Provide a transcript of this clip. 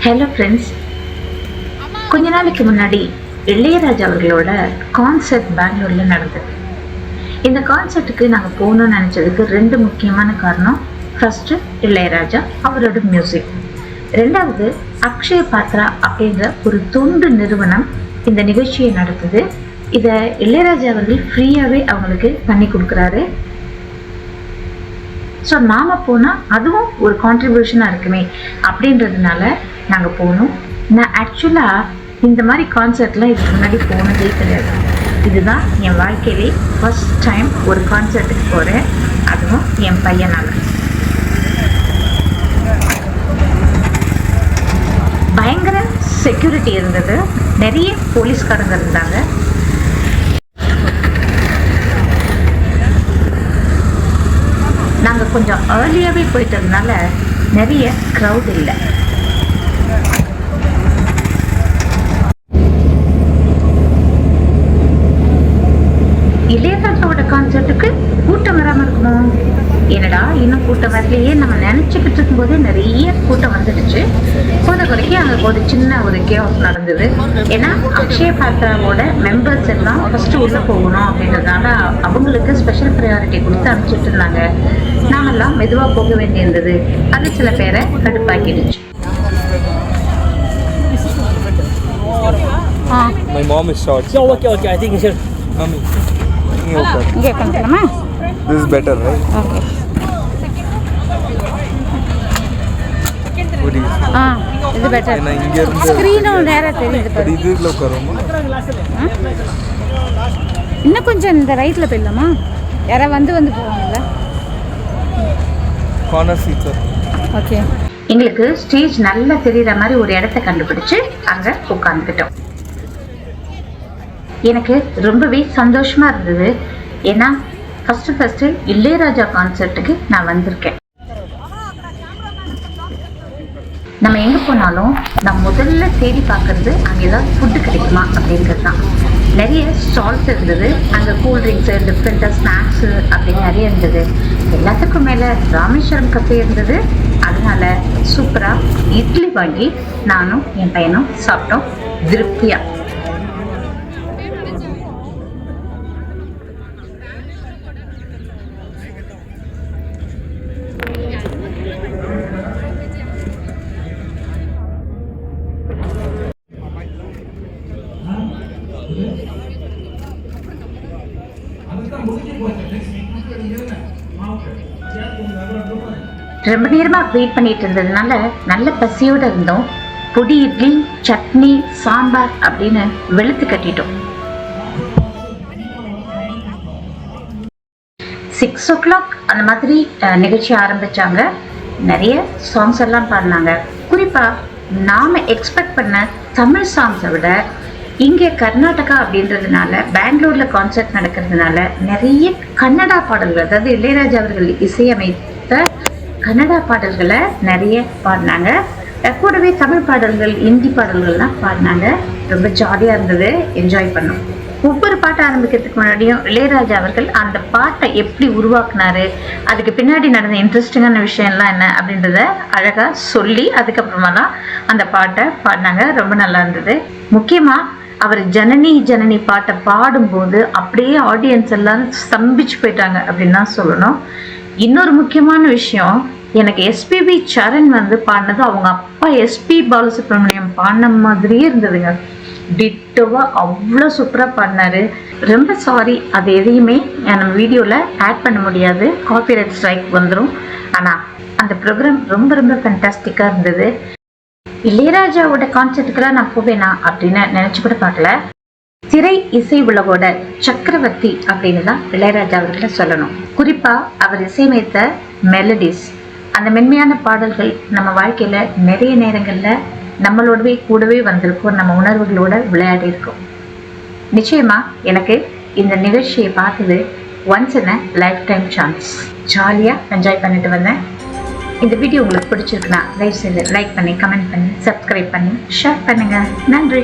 Hello friends, கொஞ்ச நாளைக்கு முன்னாடி இளையராஜா அவர்களோட கான்சர்ட் பெங்களூரில் நடந்தது. இந்த கான்சர்ட்டுக்கு நாங்கள் போகணும்னு நினச்சதுக்கு ரெண்டு முக்கியமான காரணம். ஃபர்ஸ்ட்டு இளையராஜா அவரோட மியூசிக், ரெண்டாவது அக்ஷய பாத்ரா அப்படின்ற ஒரு தொண்டு நிறுவனம் இந்த நிகழ்ச்சியை நடத்துது. இதை இளையராஜா அவர்கள் ஃப்ரீயாகவே அவங்களுக்கு பண்ணி கொடுக்குறாரு. ஸோ நாம் போனால் அதுவும் ஒரு கான்ட்ரிபியூஷனாக இருக்குமே அப்படின்றதுனால நாங்கள் போனோம். நான் ஆக்சுவலாக இந்த மாதிரி கான்சர்ட்லாம் இதுக்கு முன்னாடி போனதே கிடையாது. இதுதான் என் வாழ்க்கையிலே ஃபர்ஸ்ட் டைம் ஒரு கான்சர்ட்டுக்கு போகிறேன், அதுவும் என் பையனால். பயங்கர செக்யூரிட்டி இருந்தது, நிறைய போலீஸ்காரங்க இருந்தாங்க. நாங்கள் கொஞ்சம் ஏர்லியாகவே போயிட்டதுனால நிறைய க்ரௌட் இல்லை. இளையராஜாவோட கான்சர்ட்டுக்கு கூட்டம் வராமல் இருக்குமோ? என்னடா இன்னும் கூட்டம் வரலையே நம்ம நினச்சிக்கிட்டு இருக்கும்போதே நிறைய கூட்டம் வந்துடுச்சு. குறைக்கு அங்கே ஒரு சின்ன ஒரு கேஸ் நடந்தது. ஏன்னா அக்ஷய பாத்ராவோட மெம்பர்ஸ் எல்லாம் ஃபர்ஸ்ட் உள்ள போகணும் அப்படின்றதுனால அவங்களுக்கு ஸ்பெஷல் ப்ரையாரிட்டி கொடுத்து அனுப்பிச்சிட்டு இருந்தாங்க. நாமெல்லாம் மெதுவாக போக வேண்டியிருந்தது. அது சில பேரை கடுப்பாக்கிடுச்சு. My mom is short. So okay. I think you should. Mommy. Okay. This is better, right? Okay. What do you say? This is better. நான் இங்க இருந்து ஸ்கிரீன் நேரா தெரியுது பாரு. இதுல உட்காருமா? இன்னும் கொஞ்சம் இந்த ரைட்ல போயிடலாமா? யாரா வந்து போவாங்கல்ல? Corner seat. ஓகே. எங்களுக்கு ஸ்டேஜ் நல்லா தெரியுற மாதிரி ஒரு இடத்த கண்டுபிடிச்சு அங்கே உட்காந்துக்கிட்டோம். எனக்கு ரொம்பவே சந்தோஷமா இருந்தது. ஏன்னா ஃபர்ஸ்ட் இளையராஜா கான்சர்ட்டுக்கு நான் வந்திருக்கேன். நம்ம எங்கே போனாலும் நான் முதல்ல தேடி பார்க்கறது அங்கே ஏதாவது ஃபுட்டு கிடைக்குமா அப்படின்றது தான். நிறைய ஸ்டால்ஸ் இருந்தது அங்கே, கூல்ட்ரிங்க்ஸு, டிஃப்ரெண்ட்டாக ஸ்நாக்ஸு அப்படின்னு நிறைய இருந்தது. எல்லாத்துக்கும் மேலே ராமேஸ்வரம் கஃபே இருந்தது. அதனால சூப்பராக இட்லி வாங்கி நானும் என் பையனும் சாப்பிட்டோம் திருப்தியாக. ரொம்ப நேரமாக வெயிட் பண்ணிட்டு இருந்ததுனால நல்ல பசியோடு இருந்தோம். பொடி இட்லி, சட்னி, சாம்பார் அப்படின்னு வெளுத்து கட்டிட்டோம். 6 o'clock அந்த மாதிரி நிகழ்ச்சி ஆரம்பிச்சாங்க. நிறைய சாங்ஸ் எல்லாம் பாடினாங்க. குறிப்பாக நாம் எக்ஸ்பெக்ட் பண்ண தமிழ் சாங்ஸை விட இங்கே கர்நாடகா அப்படின்றதுனால, பெங்களூரில் கான்சர்ட் நடக்கிறதுனால நிறைய கன்னடா பாடல்கள், அதாவது இளையராஜா அவர்கள் இசையமைத்த கன்னடா பாடல்களை நிறைய பாடினாங்க. கூடவே தமிழ் பாடல்கள், ஹிந்தி பாடல்கள்லாம் பாடினாங்க. ரொம்ப ஜாலியாக இருந்தது, என்ஜாய் பண்ணோம். ஒவ்வொரு பாட்டை ஆரம்பிக்கிறதுக்கு முன்னாடியும் இளையராஜா அவர்கள் அந்த பாட்டை எப்படி உருவாக்குனாரு, அதுக்கு பின்னாடி நடந்த இன்ட்ரெஸ்டிங்கான விஷயம்லாம் என்ன அப்படின்றத அழகாக சொல்லி அதுக்கப்புறமா தான் அந்த பாட்டை பாடினாங்க. ரொம்ப நல்லா இருந்தது. முக்கியமாக அவர் ஜனனி ஜனனி பாட்டை பாடும்போது அப்படியே ஆடியன்ஸ் எல்லாரும் ஸ்தம்பிச்சு போயிட்டாங்க அப்படின்னு தான் சொல்லணும். இன்னொரு முக்கியமான விஷயம், எனக்கு எஸ்பிபி சரண் பாடினது அவங்க அப்பா எஸ்பி பாலசுப்ரமணியம் பாடின மாதிரியே இருந்ததுங்க. டிட்டோவாக அவ்வளோ சூப்பராக பாடினாரு. ரொம்ப சாரி, அது எதையுமே நம்ம வீடியோவில் ஆட் பண்ண முடியாது, காப்பிரைட் ஸ்ட்ரைக் வந்துடும். ஆனால் அந்த ப்ரோக்ராம் ரொம்ப ரொம்ப ஃபேண்டாஸ்டிக்காக இருந்தது. இளையராஜாவோட கான்சர்ட்டுக்கெல்லாம் நான் போவேனா அப்படின்னு நினச்சி கூட பார்க்கல. திரை இசை உலகோட சக்கரவர்த்தி அப்படின்னு தான் இளையராஜா அவர்களை சொல்லணும். குறிப்பாக அவர் இசையமைத்த மெலடிஸ், அந்த மென்மையான பாடல்கள் நம்ம வாழ்க்கையில் நிறைய நேரங்களில் நம்மளோடவே கூடவே வந்திருக்கும், நம்ம உணர்வுகளோட விளையாடி இருக்கும். நிச்சயமாக எனக்கு இந்த நிகழ்ச்சியை பார்த்தது once in a life time chance. ஜாலியாக என்ஜாய் பண்ணிட்டு வந்தேன். இந்த வீடியோ உங்களுக்கு பிடிச்சிருக்குன்னா தயவுசெய்து லைக் பண்ணி, கமெண்ட் பண்ணி, சப்ஸ்கிரைப் பண்ணி, ஷேர் பண்ணுங்கள். நன்றி.